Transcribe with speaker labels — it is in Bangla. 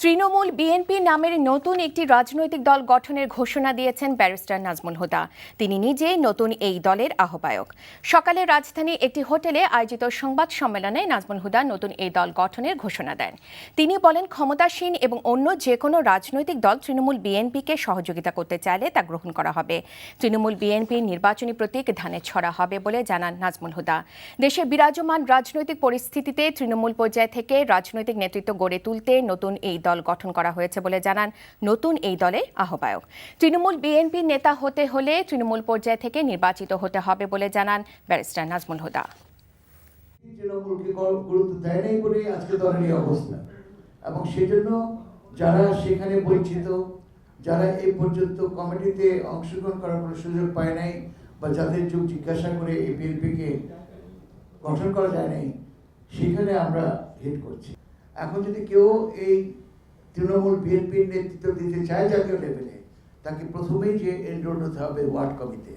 Speaker 1: তৃণমূল বিএনপি নামের নতুন একটি রাজনৈতিক দল গঠনের ঘোষণা দিয়েছেন ব্যারিস্টার নাজমুল হুদা। তিনি নিজেই নতুন এই দলের আহ্বায়ক। সকালে রাজধানীর একটি হোটেলে আয়োজিত সংবাদ সম্মেলনে নাজমুল হুদা নতুন এই দল গঠনের ঘোষণা দেন। তিনি বলেন, ক্ষমতাসীন এবং অন্য যে কোনো রাজনৈতিক দল তৃণমূল বিএনপিকে সহযোগিতা করতে চাইলে তা গ্রহণ করা হবে। তৃণমূল বিএনপির নির্বাচনী প্রতীক ধানের ছড়া হবে বলে জানান নাজমুল হুদা। দেশে বিরাজমান রাজনৈতিক পরিস্থিতিতে তৃণমূল পর্যায় থেকে রাজনৈতিক নেতৃত্ব গড়ে তুলতে নতুন এই দল গঠন করা হয়েছে বলে জানান নতুন এই দলের আহ্বায়ক। তৃণমূল বিএনপির নেতা হতে হলে তৃণমূল পর্যায় থেকে নির্বাচিত হতে হবে বলে জানান ব্যারিস্টার নাজমুল হুদা।
Speaker 2: তৃণমূলকে গুরুত্ব দেয় নাই বলে আজকে দলের এই অবস্থা, এবং সেজন্য যারা সেখানে পরিচিত, যারা এই পর্যন্ত কমিটিতে অংশগ্রহণ করার কোনো সুযোগ পায় নাই বা যাদের যুগ জিজ্ঞাসা করে এই বিএনপিকে গঠন করা যায় নাই, সেখানে আমরা হিট করছি। এখন যদি কেউ এই তৃণমূল বিএনপির নেতৃত্ব দিতে চায় জাতীয় লেভেলে, তাকে প্রথমেই যে এনরোল হতে হবে ওয়ার্ড কমিটিতে।